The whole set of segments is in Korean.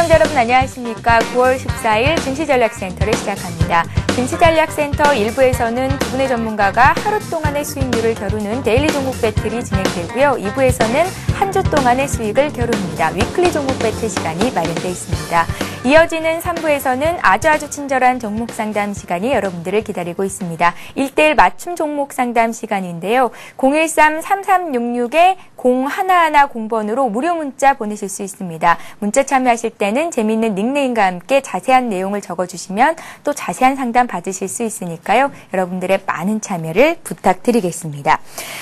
시청자 여러분 안녕하십니까. 9월 14일 증시전략센터를 시작합니다. 증시전략센터 1부에서는 두 분의 전문가가 하루 동안의 수익률을 겨루는 데일리 종목 배틀이 진행되고요. 2부에서는 한 주 동안의 수익을 겨룹니다. 위클리 종목 배틀 시간이 마련되어 있습니다. 이어지는 3부에서는 아주 친절한 종목 상담 시간이 여러분들을 기다리고 있습니다. 1:1 맞춤 종목 상담 시간인데요. 013-3366-0110번으로 무료 문자 보내실 수 있습니다. 문자 참여하실 때는 재미있는 닉네임과 함께 자세한 내용을 적어주시면 또 자세한 상담 받으실 수 있으니까요. 여러분들의 많은 참여를 부탁드리겠습니다.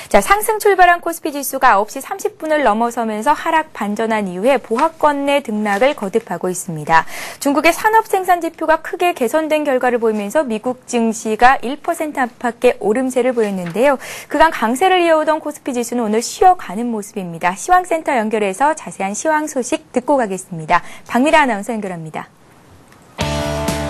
자, 상승 출발한 코스피 지수가 9시 30분을 넘어서면서 하락 반전한 이후에 보합권 내 등락을 거듭하고 있습니다. 중국의 산업 생산 지표가 크게 개선된 결과를 보이면서 미국 증시가 1% 안팎의 오름세를 보였는데요. 그간 강세를 이어오던 코스피 지수는 오늘 쉬어가는 모습입니다. 시황센터 연결해서 자세한 시황 소식 듣고 가겠습니다. 박미라 아나운서 연결합니다.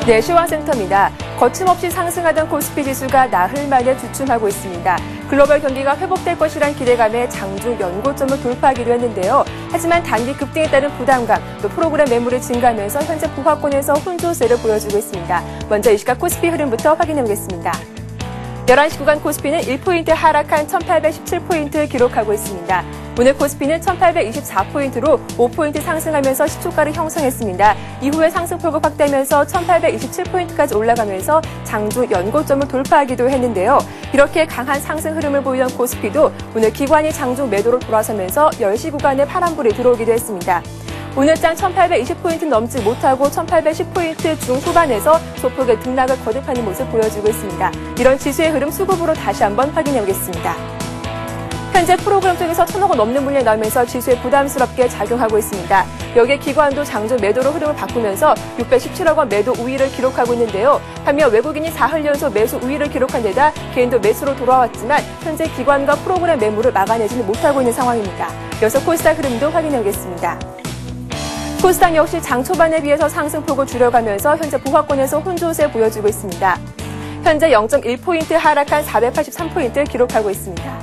네, 시황센터입니다. 거침없이 상승하던 코스피 지수가 나흘 만에 주춤하고 있습니다. 글로벌 경기가 회복될 것이란 기대감에 장중 연고점을 돌파하기도 했는데요. 하지만 단기 급등에 따른 부담감, 또 프로그램 매물이 증가하면서 현재 부하권에서 혼조세를 보여주고 있습니다. 먼저 이 시각 코스피 흐름부터 확인해 보겠습니다. 11시 구간 코스피는 1포인트 하락한 1817포인트를 기록하고 있습니다. 오늘 코스피는 1824포인트로 5포인트 상승하면서 시초가를 형성했습니다. 이후에 상승폭을 확대하면서 1827포인트까지 올라가면서 장중 연고점을 돌파하기도 했는데요. 이렇게 강한 상승 흐름을 보이던 코스피도 오늘 기관이 장중 매도로 돌아서면서 10시 구간에 파란불이 들어오기도 했습니다. 오늘장 1820포인트 넘지 못하고 1810포인트 중후반에서 소폭의 등락을 거듭하는 모습 보여주고 있습니다. 이런 지수의 흐름 수급으로 다시 한번 확인해 보겠습니다. 현재 프로그램 쪽에서 1,000억 원 넘는 물량이 나오면서 지수에 부담스럽게 작용하고 있습니다. 여기에 기관도 장중 매도로 흐름을 바꾸면서 617억 원 매도 우위를 기록하고 있는데요. 반면 외국인이 4흘 연속 매수 우위를 기록한 데다 개인도 매수로 돌아왔지만 현재 기관과 프로그램 매물을 막아내지는 못하고 있는 상황입니다. 이어서 코스닥 흐름도 확인해 보겠습니다. 코스닥 역시 장 초반에 비해서 상승폭을 줄여가면서 현재 보합권에서 혼조세 보여주고 있습니다. 현재 0.1포인트 하락한 483포인트를 기록하고 있습니다.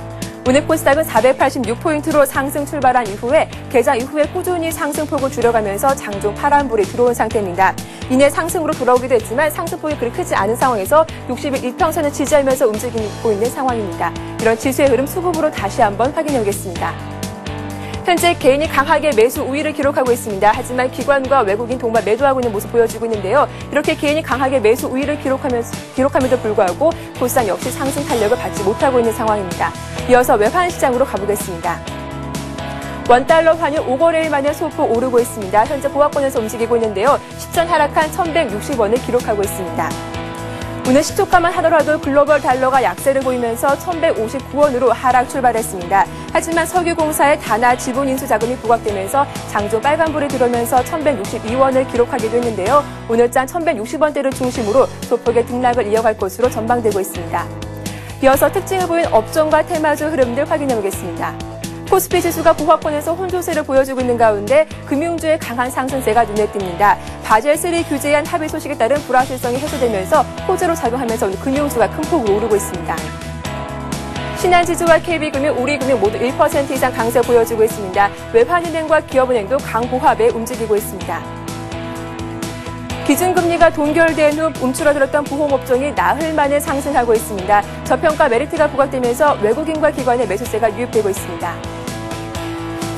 오늘 코스닥은 486포인트로 상승 출발한 이후에 개장 이후에 꾸준히 상승폭을 줄여가면서 장중 파란불이 들어온 상태입니다. 이내 상승으로 돌아오기도 했지만 상승폭이 그리 크지 않은 상황에서 60일 이평선을 지지하면서 움직이고 있는 상황입니다. 이런 지수의 흐름 수급으로 다시 한번 확인해 보겠습니다. 현재 개인이 강하게 매수 우위를 기록하고 있습니다. 하지만 기관과 외국인 동반 매도하고 있는 모습 보여주고 있는데요. 이렇게 개인이 강하게 매수 우위를 기록함에도 불구하고 코스닥 역시 상승 탄력을 받지 못하고 있는 상황입니다. 이어서 외환 시장으로 가보겠습니다. 원달러 환율 5거래일 만에 소폭 오르고 있습니다. 현재 보합권에서 움직이고 있는데요. 10전 하락한 1,160원을 기록하고 있습니다. 오늘 시초가만 하더라도 글로벌 달러가 약세를 보이면서 1,159원으로 하락 출발했습니다. 하지만 석유공사의 단화 지분 인수 자금이 부각되면서 장중 빨간불이 들어오면서 1,162원을 기록하기도 했는데요. 오늘장 1,160원대를 중심으로 소폭의 등락을 이어갈 것으로 전망되고 있습니다. 이어서 특징을 보인 업종과 테마주 흐름들 확인해 보겠습니다. 코스피 지수가 보합권에서 혼조세를 보여주고 있는 가운데 금융주의 강한 상승세가 눈에 띕니다. 바젤3 규제안 합의 소식에 따른 불확실성이 해소되면서 호재로 작용하면서 오늘 금융주가 큰 폭으로 오르고 있습니다. 신한지주와 KB금융, 우리금융 모두 1% 이상 강세 보여주고 있습니다. 외환은행과 기업은행도 강보합에 움직이고 있습니다. 기준금리가 동결된 후 움츠러들었던 부호업종이 나흘 만에 상승하고 있습니다. 저평가 메리트가 부각되면서 외국인과 기관의 매수세가 유입되고 있습니다.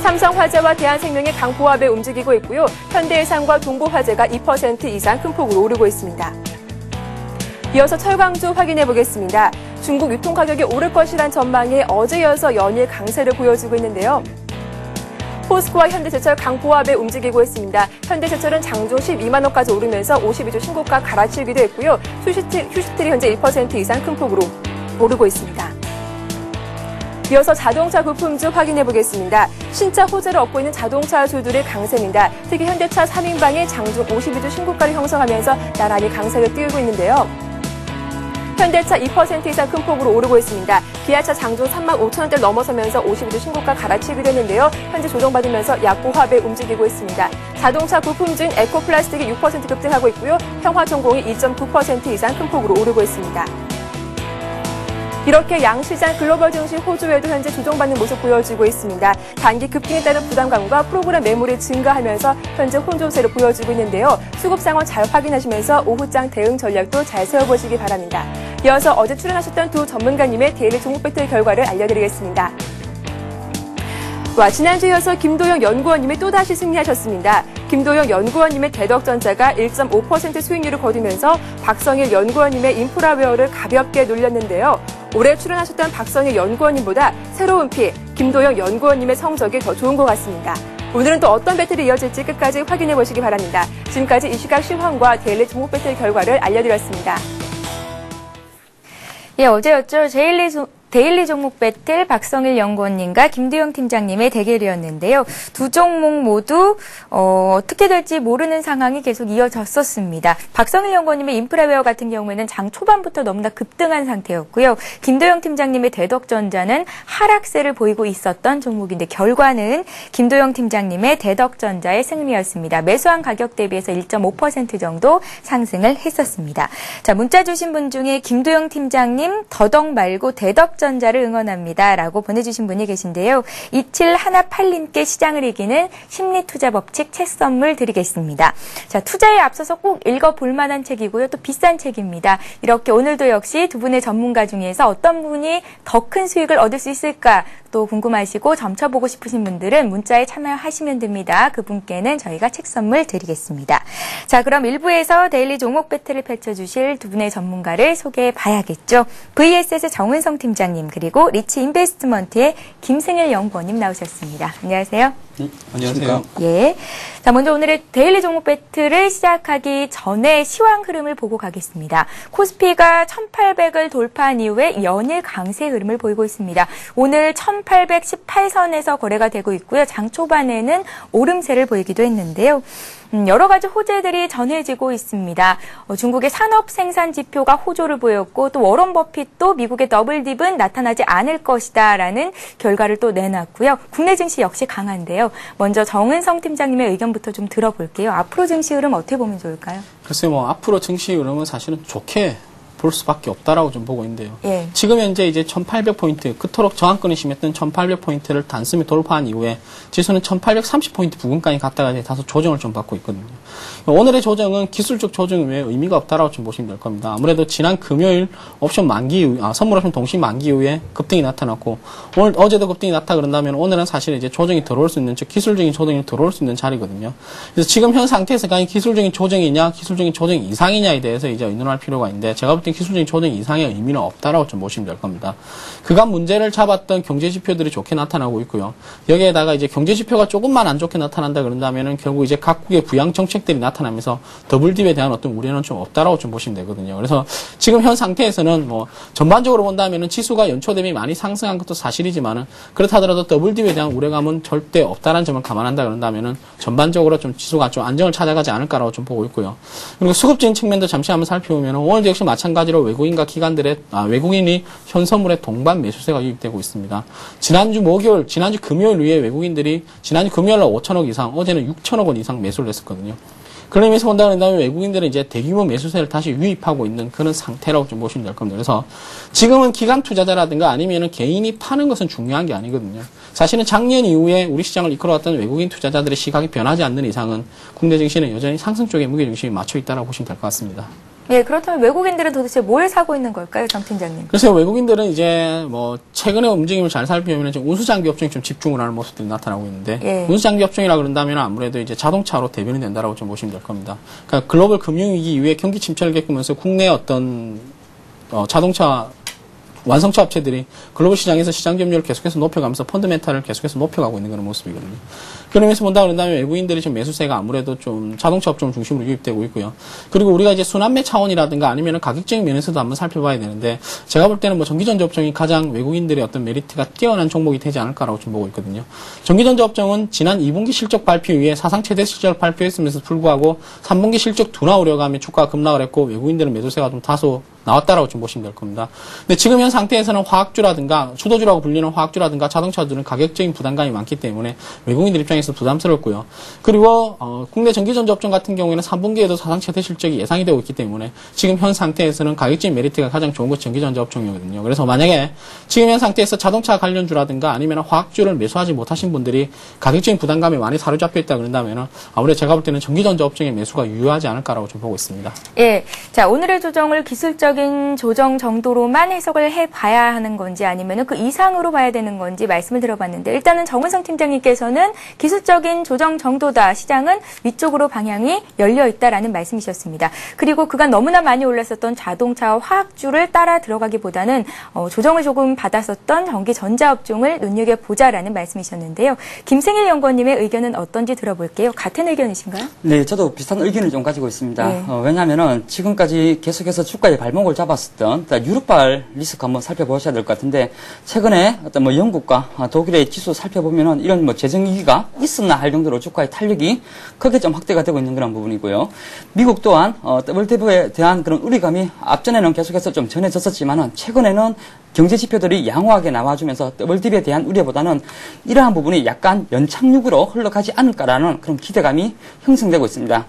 삼성화재와 대한생명이 강보합에 움직이고 있고요. 현대해상과 동부화재가 2% 이상 큰 폭으로 오르고 있습니다. 이어서 철강주 확인해 보겠습니다. 중국 유통가격이 오를 것이란 전망에 어제 이어서 연일 강세를 보여주고 있는데요. 포스코와 현대제철 강보합에 움직이고 있습니다. 현대제철은 장중 12만 원까지 오르면서 52주 신고가 갈아치우기도 했고요. 휴시틀이 현재 1% 이상 큰 폭으로 오르고 있습니다. 이어서 자동차 부품주 확인해 보겠습니다. 신차 호재를 얻고 있는 자동차주들의 강세입니다. 특히 현대차 3인방이 장중 52주 신고가를 형성하면서 나란히 강세를 띄우고 있는데요. 현대차 2% 이상 큰 폭으로 오르고 있습니다. 기아차 장중 35,000원대를 넘어서면서 52주 신고가 갈아치기도 했는데요. 현재 조정받으면서 약보합에 움직이고 있습니다. 자동차 부품주인 에코플라스틱이 6% 급등하고 있고요. 평화전공이 2.9% 이상 큰 폭으로 오르고 있습니다. 이렇게 양시장 글로벌 증시 호조에도 현재 조정받는 모습 보여지고 있습니다. 단기 급등에 따른 부담감과 프로그램 매물이 증가하면서 현재 혼조세를 보여주고 있는데요. 수급 상황 잘 확인하시면서 오후장 대응 전략도 잘 세워보시기 바랍니다. 이어서 어제 출연하셨던 두 전문가님의 데일리 종목 배틀 결과를 알려드리겠습니다. 지난주에 이어서 김도영 연구원님이 또다시 승리하셨습니다. 김도영 연구원님의 대덕전자가 1.5% 수익률을 거두면서 박성일 연구원님의 인프라웨어를 가볍게 놀렸는데요. 올해 출연하셨던 박성일 연구원님보다 새로운 피, 김도영 연구원님의 성적이 더 좋은 것 같습니다. 오늘은 또 어떤 배틀이 이어질지 끝까지 확인해 보시기 바랍니다. 지금까지 이 시각 시황과 데일리 종목 배틀 결과를 알려드렸습니다. 예, 어제였죠. 데일리 종목 배틀 박성일 연구원님과 김두영 팀장님의 대결이었는데요. 두 종목 모두 어떻게 될지 모르는 상황이 계속 이어졌었습니다. 박성일 연구원님의 인프라웨어 같은 경우에는 장 초반부터 너무나 급등한 상태였고요. 김도영 팀장님의 대덕전자는 하락세를 보이고 있었던 종목인데 결과는 김도영 팀장님의 대덕전자의 승리였습니다. 매수한 가격 대비해서 1.5% 정도 상승을 했었습니다. 자, 문자 주신 분 중에 김도영 팀장님 더덕 말고 대덕 전자를 응원합니다. 라고 보내주신 분이 계신데요. 2718님께 시장을 이기는 심리투자 법칙 책 선물 드리겠습니다. 자, 투자에 앞서서 꼭 읽어볼 만한 책이고요. 또 비싼 책입니다. 이렇게 오늘도 역시 두 분의 전문가 중에서 어떤 분이 더 큰 수익을 얻을 수 있을까 또 궁금하시고 점쳐보고 싶으신 분들은 문자에 참여하시면 됩니다. 그분께는 저희가 책 선물 드리겠습니다. 자, 그럼 1부에서 데일리 종목 배틀을 펼쳐주실 두 분의 전문가를 소개해 봐야겠죠. VSS 정은성 팀장님 그리고 리치 인베스트먼트의 김승일 연구원님 나오셨습니다. 안녕하세요. 안녕하세요. 예. 자, 먼저 오늘의 데일리 종목 배틀을 시작하기 전에 시황 흐름을 보고 가겠습니다. 코스피가 1800을 돌파한 이후에 연일 강세 흐름을 보이고 있습니다. 오늘 1818선에서 거래가 되고 있고요. 장 초반에는 오름세를 보이기도 했는데요. 여러 가지 호재들이 전해지고 있습니다. 중국의 산업 생산 지표가 호조를 보였고 또 워런 버핏도 미국의 더블딥은 나타나지 않을 것이다라는 결과를 또 내놨고요. 국내 증시 역시 강한데요. 먼저 정은성 팀장님의 의견부터 좀 들어볼게요. 앞으로 증시 흐름 어떻게 보면 좋을까요? 글쎄요, 앞으로 증시 흐름은 사실은 좋게 볼 수밖에 없다라고 좀 보고 있는데요. 예. 지금 현재 이제 1800포인트, 그토록 저항권이 심했던 1800포인트를 단숨에 돌파한 이후에 지수는 1830포인트 부근까지 갔다가 이제 다소 조정을 좀 받고 있거든요. 오늘의 조정은 기술적 조정 외에 의미가 없다라고 좀 보시면 될 겁니다. 아무래도 지난 금요일 옵션 만기 이후, 선물 옵션 동시 만기 이후에 급등이 나타났고, 어제도 급등이 나타 그런다면 오늘은 사실 이제 조정이 들어올 수 있는, 즉 기술적인 조정이 들어올 수 있는 자리거든요. 그래서 지금 현 상태에서 과연 기술적인 조정이냐, 기술적인 조정 이상이냐에 대해서 이제 의논할 필요가 있는데, 제가 볼 때 기술적인 조정 이상의 의미는 없다라고 좀 보시면 될 겁니다. 그간 문제를 잡았던 경제 지표들이 좋게 나타나고 있고요. 여기에다가 이제 경제 지표가 조금만 안 좋게 나타난다 그런다면은 결국 이제 각국의 부양 정책들이 나타나면서 더블딥에 대한 어떤 우려는 좀 없다라고 좀 보시면 되거든요. 그래서 지금 현 상태에서는 뭐 전반적으로 본다면은 지수가 연초 대비 많이 상승한 것도 사실이지만은 그렇다 하더라도 더블딥에 대한 우려감은 절대 없다라는 점을 감안한다 그런다면은 전반적으로 좀 지수가 좀 안정을 찾아가지 않을까라고 좀 보고 있고요. 그리고 수급적인 측면도 잠시 한번 살펴보면 오늘도 역시 마찬가지로 외국인과 기관들의 외국인이 현선물의 동반 매수세가 유입되고 있습니다. 지난주 금요일 위에 외국인들이 지난주 금요일 날 5천억 이상, 어제는 6천억 원 이상 매수를 했었거든요. 그런 의미에서 본다면 외국인들은 이제 대규모 매수세를 다시 유입하고 있는 그런 상태라고 좀 보시면 될 겁니다. 그래서 지금은 기관 투자자라든가 아니면은 개인이 파는 것은 중요한 게 아니거든요. 사실은 작년 이후에 우리 시장을 이끌어왔던 외국인 투자자들의 시각이 변하지 않는 이상은 국내 증시는 여전히 상승 쪽에 무게중심이 맞춰 있다고 보시면 될 것 같습니다. 예, 그렇다면 외국인들은 도대체 뭘 사고 있는 걸까요, 정 팀장님? 글쎄요, 외국인들은 이제 뭐 최근의 움직임을 잘 살펴보면 지금 운수장비 업종에 좀 집중을 하는 모습들이 나타나고 있는데, 예. 운수장비 업종이라 그런다면 아무래도 이제 자동차로 대변이 된다라고 좀 보시면 될 겁니다. 그러니까 글로벌 금융위기 이후에 경기 침체를 겪으면서 국내 어떤 자동차 완성차 업체들이 글로벌 시장에서 시장 점유율을 계속해서 높여가면서 펀드멘탈을 계속해서 높여가고 있는 그런 모습이거든요. 그러면서 본다 그런다면 외국인들이 좀 매수세가 아무래도 좀 자동차 업종 중심으로 유입되고 있고요. 그리고 우리가 이제 순환매 차원이라든가 아니면은 가격적인 면에서도 한번 살펴봐야 되는데, 제가 볼 때는 뭐 전기전자 업종이 가장 외국인들의 어떤 메리트가 뛰어난 종목이 되지 않을까라고 좀 보고 있거든요. 전기전자 업종은 지난 2분기 실적 발표 이후에 사상 최대 실적을 발표했음에도 불구하고 3분기 실적 둔화 우려감에 주가가 급락을 했고 외국인들의 매수세가 좀 다소 나왔다라고 좀 보시면 될 겁니다. 근데 지금 현 상태에서는 화학주라든가 수도주라고 불리는 화학주라든가 자동차들은 가격적인 부담감이 많기 때문에 외국인들 입장에서 입장에서 부담스럽고요. 그리고 국내 전기전자 업종 같은 경우에는 3분기에도 사상 최대 실적이 예상이 되고 있기 때문에 지금 현 상태에서는 가격적인 메리트가 가장 좋은 것 전기전자 업종이거든요. 그래서 만약에 지금 현 상태에서 자동차 관련주라든가 아니면 화학주를 매수하지 못하신 분들이 가격적인 부담감에 많이 사로잡혀 있다 그런다면 아무래도 제가 볼 때는 전기전자 업종의 매수가 유효하지 않을까라고 좀 보고 있습니다. 예, 자 오늘의 조정을 기술적인 조정 정도로만 해석을 해봐야 하는 건지 아니면 그 이상으로 봐야 되는 건지 말씀을 들어봤는데 일단은 정은성 팀장님께서는 기술적인 조정 정도다. 시장은 위쪽으로 방향이 열려 있다라는 말씀이셨습니다. 그리고 그간 너무나 많이 올랐었던 자동차와 화학주를 따라 들어가기보다는 조정을 조금 받았었던 전기전자 업종을 눈여겨보자라는 말씀이셨는데요. 김생일 연구원님의 의견은 어떤지 들어볼게요. 같은 의견이신가요? 네, 저도 비슷한 의견을 좀 가지고 있습니다. 네. 왜냐하면은 지금까지 계속해서 주가의 발목을 잡았었던 유럽발 리스크 한번 살펴보셔야 될 것 같은데 최근에 어떤 뭐 영국과 독일의 지수 살펴보면은 이런 뭐 재정 위기가 있었나 할 정도로 주가의 탄력이 크게 좀 확대가 되고 있는 그런 부분이고요. 미국 또한 WTI에 대한 그런 우려감이 앞전에는 계속해서 좀 전해졌었지만은 최근에는 경제 지표들이 양호하게 나와주면서 WTI에 대한 우려보다는 이러한 부분이 약간 연착륙으로 흘러가지 않을까라는 그런 기대감이 형성되고 있습니다.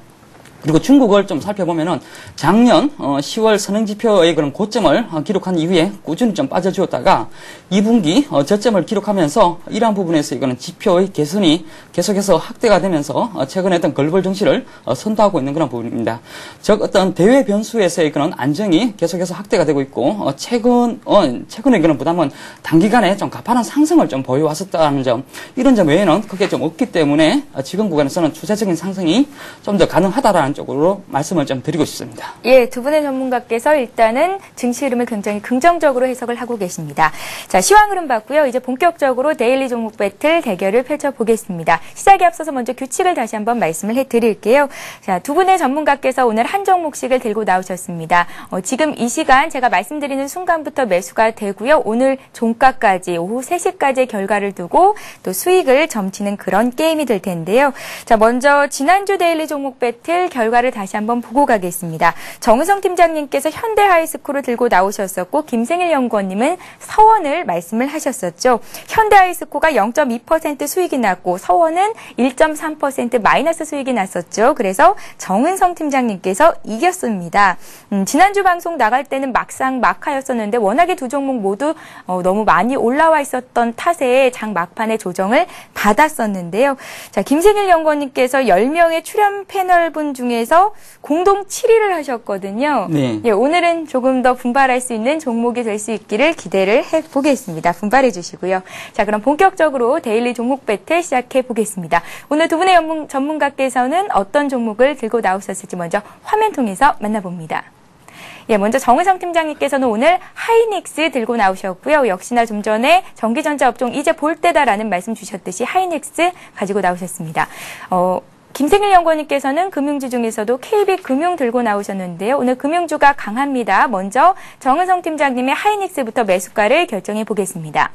그리고 중국을 좀 살펴보면은 작년 10월 선행지표의 그런 고점을 기록한 이후에 꾸준히 좀 빠져주었다가 2분기 저점을 기록하면서 이러한 부분에서 이거는 지표의 개선이 계속해서 확대가 되면서 최근에 어떤 글로벌 정시를 선도하고 있는 그런 부분입니다. 즉 어떤 대외 변수에서의 그런 안정이 계속해서 확대가 되고 있고 최근의 그런 부담은 단기간에 좀 가파른 상승을 좀 보여왔었다는 점, 이런 점 외에는 크게 좀 없기 때문에 지금 구간에서는 추세적인 상승이 좀 더 가능하다라는 쪽으로 말씀을 좀 드리고 싶습니다. 예, 두 분의 전문가께서 일단은 증시 흐름을 굉장히 긍정적으로 해석을 하고 계십니다. 자, 시황 흐름 봤고요. 이제 본격적으로 데일리 종목 배틀 대결을 펼쳐보겠습니다. 시작에 앞서서 먼저 규칙을 다시 한번 말씀을 해드릴게요. 자, 두 분의 전문가께서 오늘 한 종목씩을 들고 나오셨습니다. 지금 이 시간 제가 말씀드리는 순간부터 매수가 되고요. 오늘 종가까지 오후 3시까지의 결과를 두고 또 수익을 점치는 그런 게임이 될 텐데요. 자, 먼저 지난주 데일리 종목 배틀 결과를 다시 한번 보고 가겠습니다. 정은성 팀장님께서 현대하이스코를 들고 나오셨었고 김생일 연구원님은 서원을 말씀을 하셨었죠. 현대하이스코가 0.2% 수익이 났고 서원은 1.3% 마이너스 수익이 났었죠. 그래서 정은성 팀장님께서 이겼습니다. 지난주 방송 나갈 때는 막상 막하였었는데 워낙에 두 종목 모두 너무 많이 올라와 있었던 탓에 장 막판에 조정을 받았었는데요. 자, 김생일 연구원님께서 10명의 출연 패널분 중에서 공동 7위를 하셨거든요. 네. 예, 오늘은 조금 더 분발할 수 있는 종목이 될 수 있기를 기대를 해보겠습니다. 분발해 주시고요. 자, 그럼 본격적으로 데일리 종목 배틀 시작해 보겠습니다. 오늘 두 분의 전문가께서는 어떤 종목을 들고 나오셨을지 먼저 화면 통해서 만나봅니다. 예, 먼저 정은성 팀장님께서는 오늘 하이닉스 들고 나오셨고요. 역시나 좀 전에 전기전자 업종 이제 볼 때다라는 말씀 주셨듯이 하이닉스 가지고 나오셨습니다. 김생일 연구원님께서는 금융주 중에서도 KB금융 들고 나오셨는데요. 오늘 금융주가 강합니다. 먼저 정은성 팀장님의 하이닉스부터 매수가를 결정해 보겠습니다.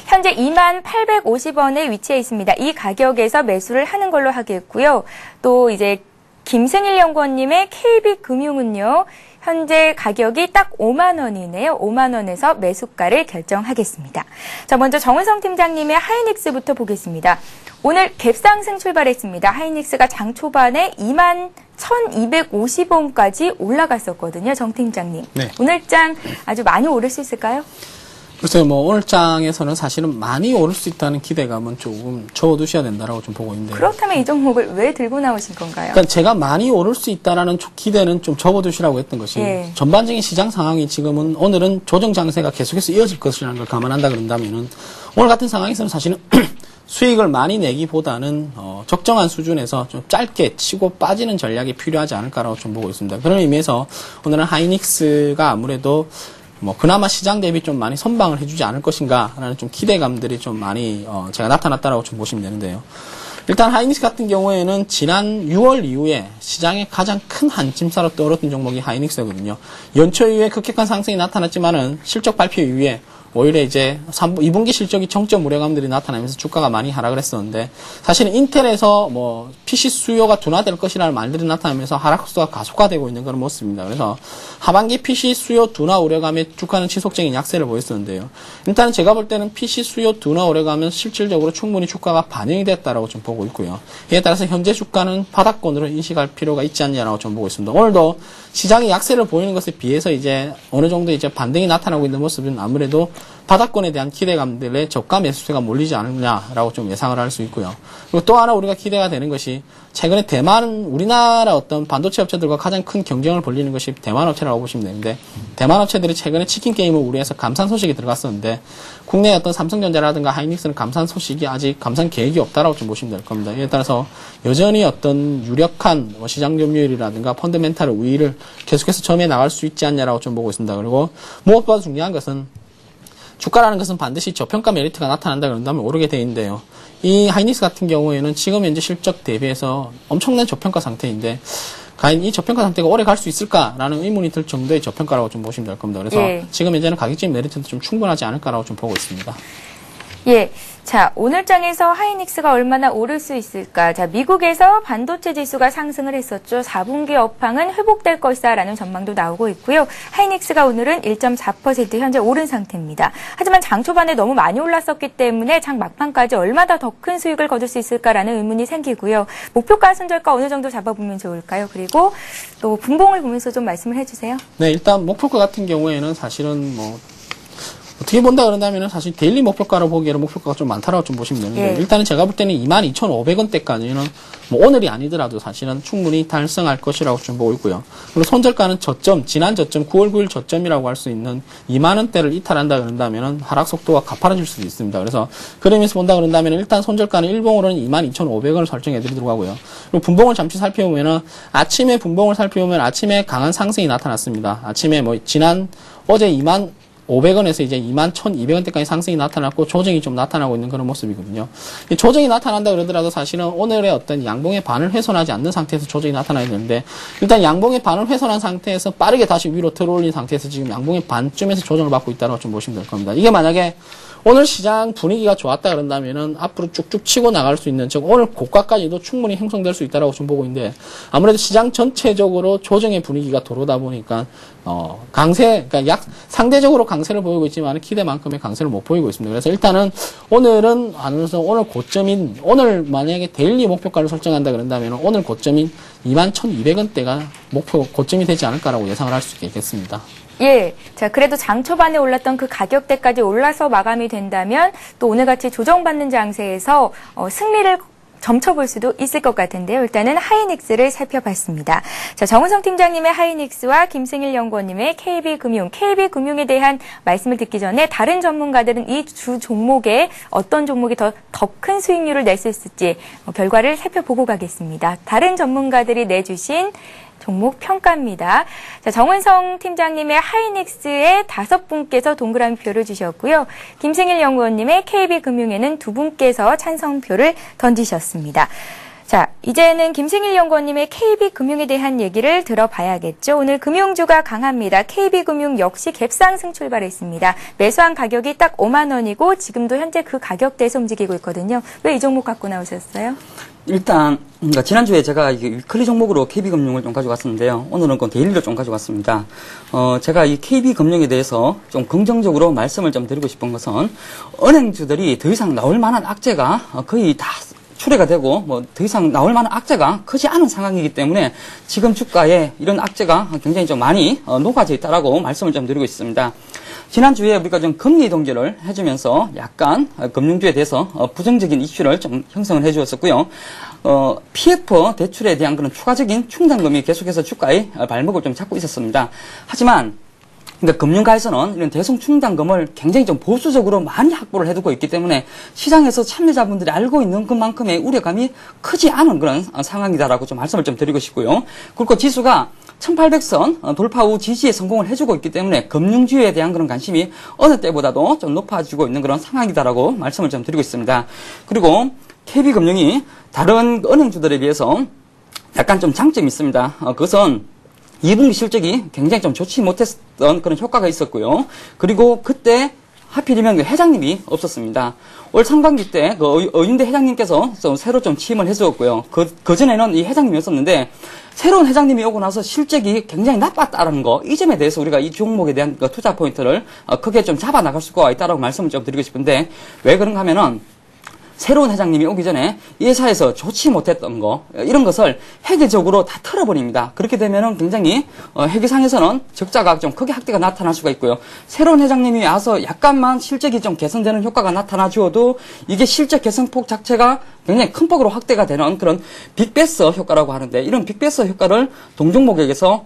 현재 2850원에 위치해 있습니다. 이 가격에서 매수를 하는 걸로 하겠고요. 또 이제 김생일 연구원님의 KB금융은요. 현재 가격이 딱 5만 원이네요. 5만 원에서 매수가를 결정하겠습니다. 자, 먼저 정은성 팀장님의 하이닉스부터 보겠습니다. 오늘 갭상승 출발했습니다. 하이닉스가 장 초반에 21,250원까지 올라갔었거든요. 정 팀장님. 네. 오늘 장 아주 많이 오를 수 있을까요? 글쎄요, 오늘 장에서는 사실은 많이 오를 수 있다는 기대감은 조금 접어두셔야 된다라고 좀 보고 있는데요. 그렇다면 이 종목을 왜 들고 나오신 건가요? 그러니까 제가 많이 오를 수 있다라는 기대는 좀 접어두시라고 했던 것이 전반적인 시장 상황이 지금은 오늘은 조정 장세가 계속해서 이어질 것이라는 걸 감안한다 그런다면은 오늘 같은 상황에서는 사실은 수익을 많이 내기보다는 적정한 수준에서 좀 짧게 치고 빠지는 전략이 필요하지 않을까라고 좀 보고 있습니다. 그런 의미에서 오늘은 하이닉스가 아무래도 그나마 시장 대비 좀 많이 선방을 해주지 않을 것인가라는 좀 기대감들이 좀 많이 제가 나타났다라고 좀 보시면 되는데요. 일단 하이닉스 같은 경우에는 지난 6월 이후에 시장의 가장 큰 한짐사로 떠오르던 종목이 하이닉스거든요. 연초 이후에 급격한 상승이 나타났지만은 실적 발표 이후에 오히려 이제 2분기 실적이 정점 우려감들이 나타나면서 주가가 많이 하락을 했었는데 사실은 인텔에서 뭐 PC 수요가 둔화될 것이라는 말들이 나타나면서 하락수가 가속화되고 있는 그런 모습입니다. 그래서 하반기 PC 수요 둔화 우려감에 주가는 지속적인 약세를 보였었는데요. 일단은 제가 볼 때는 PC 수요 둔화 우려감은 실질적으로 충분히 주가가 반영이 됐다라고 좀 보고 있고요. 이에 따라서 현재 주가는 바닥권으로 인식할 필요가 있지 않냐라고 좀 보고 있습니다. 오늘도 시장이 약세를 보이는 것에 비해서 이제 어느 정도 이제 반등이 나타나고 있는 모습은 아무래도 바닥권에 대한 기대감들의 저가 매수세가 몰리지 않느냐라고 좀 예상을 할 수 있고요. 그리고 또 하나 우리가 기대가 되는 것이 최근에 대만, 우리나라 어떤 반도체 업체들과 가장 큰 경쟁을 벌이는 것이 대만 업체라고 보시면 되는데 대만 업체들이 최근에 치킨 게임을 우려해서 감산 소식이 들어갔었는데 국내 어떤 삼성전자라든가 하이닉스는 감산 소식이 아직 감산 계획이 없다라고 좀 보시면 될 겁니다. 이에 따라서 여전히 어떤 유력한 시장 점유율이라든가 펀더멘탈 우위를 계속해서 점해 나갈 수 있지 않냐라고 좀 보고 있습니다. 그리고 무엇보다 중요한 것은 주가라는 것은 반드시 저평가 메리트가 나타난다 그런다면 오르게 돼 있는데요. 이 하이닉스 같은 경우에는 지금 현재 실적 대비해서 엄청난 저평가 상태인데 과연 이 저평가 상태가 오래 갈 수 있을까라는 의문이 들 정도의 저평가라고 좀 보시면 될 겁니다. 그래서 지금 현재는 가격적인 메리트도 좀 충분하지 않을까라고 좀 보고 있습니다. 예. 자, 오늘 장에서 하이닉스가 얼마나 오를 수 있을까? 자, 미국에서 반도체 지수가 상승을 했었죠. 4분기 업황은 회복될 것이다라는 전망도 나오고 있고요. 하이닉스가 오늘은 1.4% 현재 오른 상태입니다. 하지만 장 초반에 너무 많이 올랐었기 때문에 장 막판까지 얼마나 더 큰 수익을 거둘 수 있을까라는 의문이 생기고요. 목표가 손절가 어느 정도 잡아보면 좋을까요? 그리고 또 분봉을 보면서 좀 말씀을 해주세요. 네, 일단 목표가 같은 경우에는 사실은 뭐 어떻게 본다 그런다면 사실 데일리 목표가로 보기에는 목표가가 좀 많다라고 좀 보시면 되는데 일단은 제가 볼 때는 22,500원대까지는 뭐 오늘이 아니더라도 사실은 충분히 달성할 것이라고 좀 보고 있고요. 그리고 손절가는 저점, 지난 저점 9월 9일 저점이라고 할 수 있는 2만원대를 이탈한다 그런다면 하락 속도가 가파라질 수도 있습니다. 그래서 그러면서 본다 그런다면 일단 손절가는 일봉으로는 22,500원을 설정해드리도록 하고요. 그리고 분봉을 잠시 살펴보면은 아침에 분봉을 살펴보면 아침에 강한 상승이 나타났습니다. 아침에 뭐 어제 500원에서 이제 21,200원대까지 상승이 나타났고 조정이 좀 나타나고 있는 그런 모습이거든요. 조정이 나타난다 그러더라도 사실은 오늘의 어떤 양봉의 반을 훼손하지 않는 상태에서 조정이 나타나야 되는데 일단 양봉의 반을 훼손한 상태에서 빠르게 다시 위로 들어올린 상태에서 지금 양봉의 반쯤에서 조정을 받고 있다고 좀 보시면 될 겁니다. 이게 만약에 오늘 시장 분위기가 좋았다 그런다면은 앞으로 쭉쭉 치고 나갈 수 있는, 즉 오늘 고가까지도 충분히 형성될 수 있다라고 좀 보고 있는데 아무래도 시장 전체적으로 조정의 분위기가 도로다 보니까 그러니까 상대적으로 강세를 보이고 있지만 기대만큼의 강세를 못 보이고 있습니다. 그래서 일단은 오늘은 오늘 만약에 데일리 목표가를 설정한다 그런다면 오늘 고점인 21,200원대가 목표 고점이 되지 않을까라고 예상을 할 수 있겠습니다. 예. 자, 그래도 장 초반에 올랐던 그 가격대까지 올라서 마감이 된다면 또 오늘같이 조정받는 장세에서 승리를 점쳐볼 수도 있을 것 같은데요. 일단은 하이닉스를 살펴봤습니다. 자, 정은성 팀장님의 하이닉스와 김승일 연구원님의 KB금융에 대한 말씀을 듣기 전에 다른 전문가들은 이 주 종목에 어떤 종목이 더 큰 수익률을 낼 수 있을지 결과를 살펴보고 가겠습니다. 다른 전문가들이 내주신 종목 평가입니다. 자, 정은성 팀장님의 하이닉스에 5분께서 동그라미 표를 주셨고요. 김승일 연구원님의 KB금융에는 2분께서 찬성표를 던지셨습니다. 자, 이제는 김승일 연구원님의 KB금융에 대한 얘기를 들어봐야겠죠. 오늘 금융주가 강합니다. KB금융 역시 갭상승 출발했습니다. 매수한 가격이 딱 5만 원이고 지금도 현재 그 가격대에서 움직이고 있거든요. 왜 이 종목 갖고 나오셨어요? 일단 그러니까 지난주에 제가 위클리 종목으로 KB금융을 좀 가져왔었는데요. 오늘은 데일리로 좀 가져왔습니다. 제가 이 KB금융에 대해서 좀 긍정적으로 말씀을 좀 드리고 싶은 것은 은행주들이 더 이상 나올 만한 악재가 거의 다 출회가 되고 더 이상 나올 만한 악재가 크지 않은 상황이기 때문에 지금 주가에 이런 악재가 굉장히 좀 많이 녹아져 있다라고 말씀을 좀 드리고 있습니다. 지난주에 우리가 좀 금리 동결을 해주면서 약간 금융주에 대해서 부정적인 이슈를 좀 형성을 해주었었고요. PF 대출에 대한 그런 추가적인 충당금이 계속해서 주가의 발목을 좀 잡고 있었습니다. 하지만 그러니까 금융가에서는 이런 대손 충당금을 굉장히 좀 보수적으로 많이 확보를 해두고 있기 때문에 시장에서 참여자분들이 알고 있는 것만큼의 우려감이 크지 않은 그런 상황이다라고 좀 말씀을 좀 드리고 싶고요. 그리고 지수가 1800선 돌파 후 지지에 성공을 해주고 있기 때문에 금융주에 대한 그런 관심이 어느 때보다도 좀 높아지고 있는 그런 상황이다라고 말씀을 좀 드리고 있습니다. 그리고 KB금융이 다른 은행주들에 비해서 약간 좀 장점이 있습니다. 그것은 2분기 실적이 굉장히 좀 좋지 못했던 그런 효과가 있었고요. 그리고 그때 하필이면 그 회장님이 없었습니다. 올 상반기 때 그 어윤대 회장님께서 좀 새로 좀 취임을 해주었고요. 그 전에는 이 회장님이었었는데 새로운 회장님이 오고 나서 실적이 굉장히 나빴다는 거, 이 점에 대해서 우리가 이 종목에 대한 그 투자 포인트를 크게 좀 잡아 나갈 수가 있다라고 말씀을 좀 드리고 싶은데, 왜 그런가 하면은 새로운 회장님이 오기 전에 이 회사에서 좋지 못했던 거, 이런 것을 회계적으로 다 털어버립니다. 그렇게 되면은 굉장히 회계상에서는 적자가 좀 크게 확대가 나타날 수가 있고요. 새로운 회장님이 와서 약간만 실적이 좀 개선되는 효과가 나타나 주어도 이게 실적 개선폭 자체가 굉장히 큰 폭으로 확대가 되는 그런 빅베스 효과라고 하는데, 이런 빅베스 효과를 동종목에게서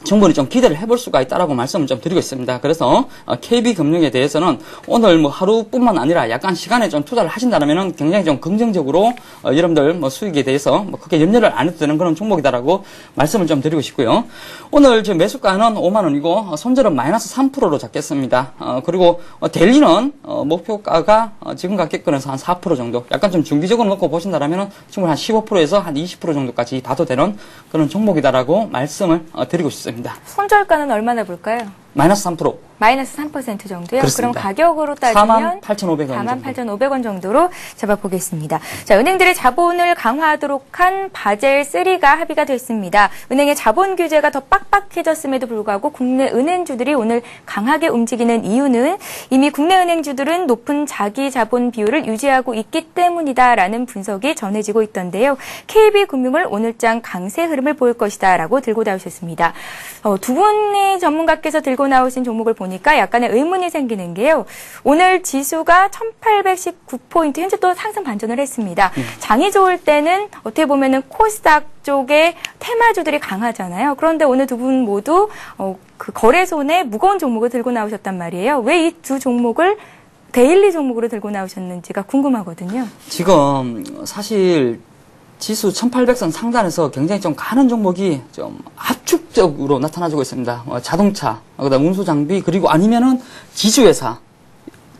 충분히 좀 기대를 해볼 수가 있다라고 말씀을 좀 드리고 있습니다. 그래서 KB금융에 대해서는 오늘 뭐 하루뿐만 아니라 약간 시간에 좀 투자를 하신다면은 굉장히 좀 긍정적으로 여러분들 뭐 수익에 대해서 뭐 크게 염려를 안 해도 되는 그런 종목이다라고 말씀을 좀 드리고 싶고요. 오늘 저 매수가는 5만 원이고 손절은 마이너스 3%로 잡겠습니다. 그리고 데일리는 목표가가 지금 가격권에서 한 4% 정도, 약간 좀 중기적으로 놓고 보신다면은 충분히 한 15%에서 한 20% 정도까지 봐도 되는 그런 종목이다라고 말씀을 드리고 싶습니다. 손절가는 얼마나 볼까요? 마이너스 3%. 마이너스 3% 정도요? 그렇습니다. 그럼 가격으로 따지면 48,500원 48,500원 정도로 잡아보겠습니다. 자, 은행들의 자본을 강화하도록 한 바젤 3가 합의가 됐습니다. 은행의 자본 규제가 더 빡빡해졌음에도 불구하고 국내 은행주들이 오늘 강하게 움직이는 이유는 이미 국내 은행주들은 높은 자기 자본 비율을 유지하고 있기 때문이다라는 분석이 전해지고 있던데요. KB금융을 오늘장 강세 흐름을 보일 것이다라고 들고 나오셨습니다. 두 분의 전문가께서 들고 나오신 종목을 보니까 약간의 의문이 생기는 게요. 오늘 지수가 1819포인트, 현재 또 상승 반전을 했습니다. 장이 좋을 때는 어떻게 보면은 코스닥 쪽의 테마주들이 강하잖아요. 그런데 오늘 두 분 모두 그 거래손에 무거운 종목을 들고 나오셨단 말이에요. 왜 이 두 종목을 데일리 종목으로 들고 나오셨는지가 궁금하거든요. 지금 사실 지수 1800선 상단에서 굉장히 좀 가는 종목이 좀 압축적으로 나타나고 있습니다. 자동차, 그다음 운수 장비, 그리고 아니면은 기주회사,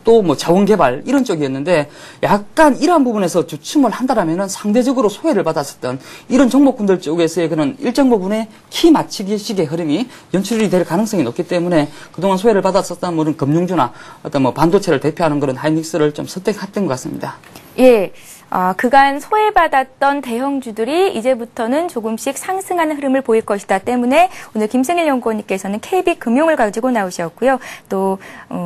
또 뭐 자원개발 이런 쪽이었는데, 약간 이러한 부분에서 주춤을 한다라면은 상대적으로 소외를 받았었던 이런 종목군들 쪽에서의 그런 일정 부분의 키 맞추기식의 흐름이 연출이 될 가능성이 높기 때문에 그동안 소외를 받았었던 그런 금융주나 어떤 뭐 반도체를 대표하는 그런 하이닉스를 좀 선택했던 것 같습니다. 예. 그간 소외받았던 대형주들이 이제부터는 조금씩 상승하는 흐름을 보일 것이다 때문에 오늘 김승일 연구원님께서는 KB금융을 가지고 나오셨고요. 또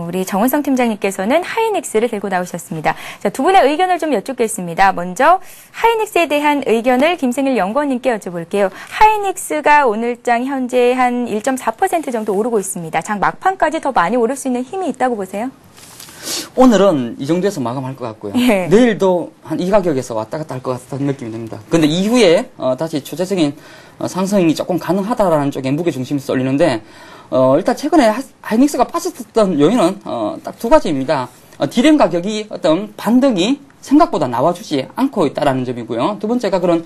우리 정은성 팀장님께서는 하이닉스를 들고 나오셨습니다. 자, 두 분의 의견을 좀 여쭙겠습니다. 먼저 하이닉스에 대한 의견을 김승일 연구원님께 여쭤볼게요. 하이닉스가 오늘장 현재 한 1.4% 정도 오르고 있습니다. 장 막판까지 더 많이 오를 수 있는 힘이 있다고 보세요? 오늘은 이 정도에서 마감할 것 같고요. 예. 내일도 한 이 가격에서 왔다 갔다 할 것 같다는 느낌이 듭니다. 근데 이후에 다시 추세적인 상승이 조금 가능하다라는 쪽에 무게중심이 쏠리는데, 일단 최근에 하이닉스가 빠졌던 요인은 딱 두 가지입니다. 디램 가격이 어떤 반등이 생각보다 나와주지 않고 있다라는 점이고요. 두 번째가 그런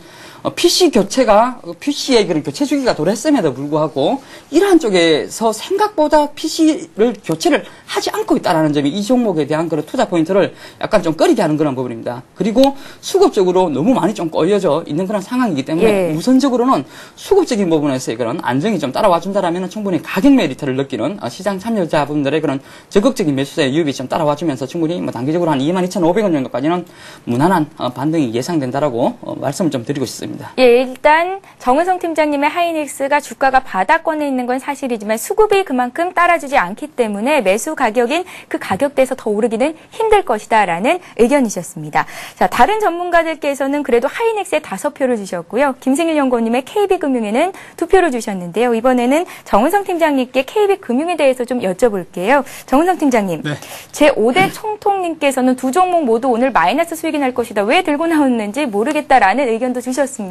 PC 교체가, PC의 그런 교체 주기가 도래했음에도 불구하고 이러한 쪽에서 생각보다 PC를 교체를 하지 않고 있다라는 점이 이 종목에 대한 그런 투자 포인트를 약간 좀 꺼리게 하는 그런 부분입니다. 그리고 수급적으로 너무 많이 좀 꺼려져 있는 그런 상황이기 때문에 우선적으로는 수급적인 부분에서의 그런 안정이 좀 따라와 준다라면 충분히 가격 메리트를 느끼는 시장 참여자분들의 그런 적극적인 매수세 유입이 좀 따라와 주면서 충분히 뭐 단기적으로 한 22,500원 정도까지는 무난한 반등이 예상된다라고 말씀을 좀 드리고 싶습니다. 예, 일단 정은성 팀장님의 하이닉스가 주가가 바닥권에 있는 건 사실이지만 수급이 그만큼 따라주지 않기 때문에 매수 가격인 그 가격대에서 더 오르기는 힘들 것이다라는 의견이셨습니다. 자, 다른 전문가들께서는 그래도 하이닉스에 5표를 주셨고요. 김승일 연구원님의 KB금융에는 2표를 주셨는데요. 이번에는 정은성 팀장님께 KB금융에 대해서 좀 여쭤볼게요. 정은성 팀장님, 네. 제5대 총통님께서는 두 종목 모두 오늘 마이너스 수익이 날 것이다. 왜 들고 나왔는지 모르겠다라는 의견도 주셨습니다.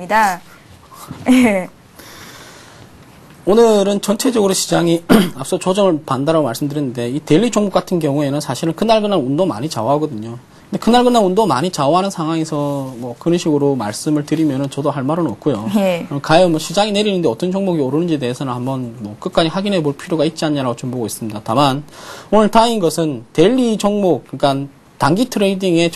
예. 오늘은 전체적으로 시장이 앞서 조정을 받는다라고 말씀드렸는데, 이 데일리 종목 같은 경우에는 사실은 그날그날 운동 많이 좌우하거든요. 근데 그날그날 운동 많이 좌우하는 상황에서 뭐 그런 식으로 말씀을 드리면은 저도 할 말은 없고요. 예. 과연 뭐 시장이 내리는데 어떤 종목이 오르는지에 대해서는 한번 뭐 끝까지 확인해 볼 필요가 있지 않냐라고 좀 보고 있습니다. 다만 오늘 다행인 것은 데일리 종목, 그러니까 단기 트레이딩의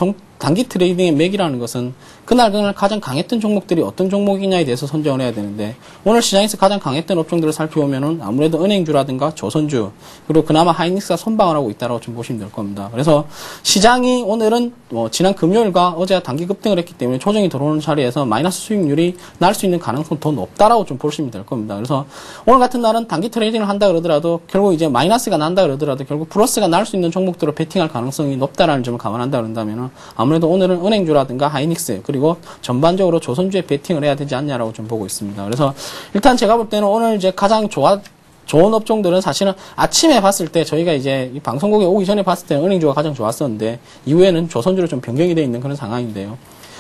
맥이라는 것은 그날 가장 강했던 종목들이 어떤 종목이냐에 대해서 선정을 해야 되는데 오늘 시장에서 가장 강했던 업종들을 살펴보면은 아무래도 은행주라든가 조선주 그리고 그나마 하이닉스가 선방을 하고 있다라고 좀 보시면 될 겁니다. 그래서 시장이 오늘은 지난 금요일과 어제 단기 급등을 했기 때문에 조정이 들어오는 자리에서 마이너스 수익률이 날 수 있는 가능성이 더 높다라고 좀 보시면 될 겁니다. 그래서 오늘 같은 날은 단기 트레이딩을 한다 그러더라도 결국 이제 마이너스가 난다 그러더라도 결국 플러스가 날 수 있는 종목들로 베팅할 가능성이 높다라는 점을 감안한다 그런다면 아무래도 오늘은 은행주라든가 하이닉스 그리고 전반적으로 조선주에 베팅을 해야 되지 않냐라고 좀 보고 있습니다. 그래서 일단 제가 볼 때는 오늘 이제 가장 좋은 업종들은 사실은 아침에 봤을 때 저희가 이제 이 방송국에 오기 전에 봤을 때는 은행주가 가장 좋았었는데 이후에는 조선주로 좀 변경이 되어 있는 그런 상황인데요.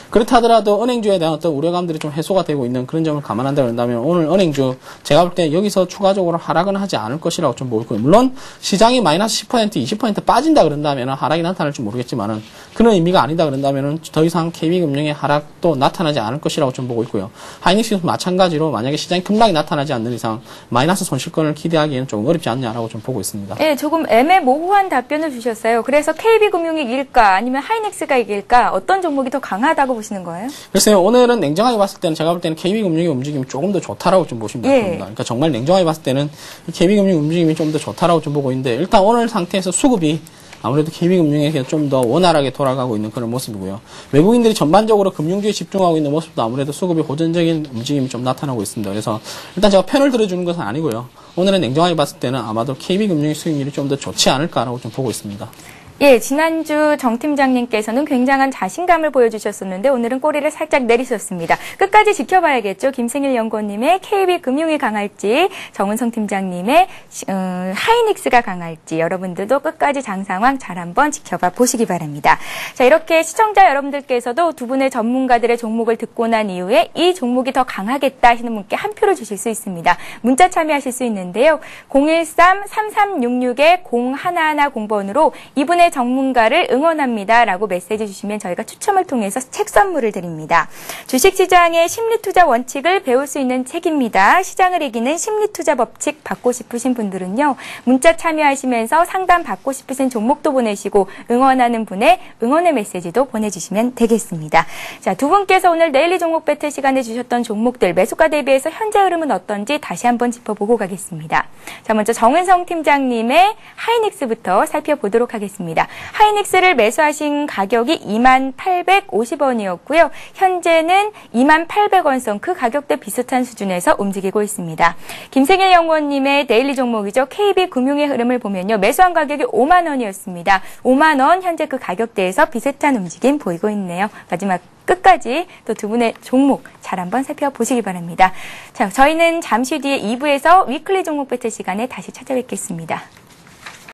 그렇다 하더라도 은행주에 대한 어떤 우려감들이 좀 해소가 되고 있는 그런 점을 감안한다 그런다면 오늘 은행주 제가 볼 때 여기서 추가적으로 하락은 하지 않을 것이라고 좀 보이고요. 물론 시장이 마이너스 10%, 20% 빠진다 그런다면 하락이 나타날지 모르겠지만은 그런 의미가 아니다 그런다면은 더 이상 KB금융의 하락도 나타나지 않을 것이라고 좀 보고 있고요. 하이닉스도 마찬가지로 만약에 시장이 급락이 나타나지 않는 이상 마이너스 손실권을 기대하기에는 조금 어렵지 않냐라고 좀 보고 있습니다. 네, 조금 애매모호한 답변을 주셨어요. 그래서 KB금융이 이길까 아니면 하이닉스가 이길까 어떤 종목이 더 강하다고 보시는 거예요? 글쎄요, 오늘은 냉정하게 봤을 때는 제가 볼 때는 KB금융의 움직임이 조금 더 좋다라고 좀 보시면 될 겁니다. 그러니까 정말 냉정하게 봤을 때는 KB금융 움직임이 좀 더 좋다라고 좀 보고 있는데 일단 오늘 상태에서 수급이 아무래도 KB금융에게 좀 더 원활하게 돌아가고 있는 그런 모습이고요. 외국인들이 전반적으로 금융주에 집중하고 있는 모습도 아무래도 수급이 호전적인 움직임이 좀 나타나고 있습니다. 그래서 일단 제가 편을 들어주는 것은 아니고요. 오늘은 냉정하게 봤을 때는 아마도 KB금융의 수익률이 좀 더 좋지 않을까라고 좀 보고 있습니다. 예, 지난주 정 팀장님께서는 굉장한 자신감을 보여주셨었는데 오늘은 꼬리를 살짝 내리셨습니다. 끝까지 지켜봐야겠죠. 김승일 연구원님의 KB금융이 강할지, 정은성 팀장님의 하이닉스가 강할지 여러분들도 끝까지 장 상황 잘 한번 지켜봐 보시기 바랍니다. 자, 이렇게 시청자 여러분들께서도 두 분의 전문가들의 종목을 듣고 난 이후에 이 종목이 더 강하겠다 하시는 분께 한 표를 주실 수 있습니다. 문자 참여하실 수 있는데요. 013-3366-0110번으로 이분의 전문가를 응원합니다 라고 메시지 주시면 저희가 추첨을 통해서 책 선물을 드립니다. 주식시장의 심리투자 원칙을 배울 수 있는 책입니다. 시장을 이기는 심리투자 법칙 받고 싶으신 분들은요. 문자 참여하시면서 상담 받고 싶으신 종목도 보내시고 응원하는 분의 응원의 메시지도 보내주시면 되겠습니다. 자, 두 분께서 오늘 데일리 종목 배틀 시간에 주셨던 종목들 매수가 대비해서 현재 흐름은 어떤지 다시 한번 짚어보고 가겠습니다. 자, 먼저 정은성 팀장님의 하이닉스부터 살펴보도록 하겠습니다. 하이닉스를 매수하신 가격이 2850원이었고요. 현재는 2800원 선 그 가격대 비슷한 수준에서 움직이고 있습니다. 김승일 연구원님의 데일리 종목이죠. KB금융의 흐름을 보면요. 매수한 가격이 5만 원이었습니다. 5만 원 현재 그 가격대에서 비슷한 움직임 보이고 있네요. 마지막 끝까지 또 두 분의 종목 잘 한번 살펴보시기 바랍니다. 자, 저희는 잠시 뒤에 2부에서 위클리 종목 배틀 시간에 다시 찾아뵙겠습니다.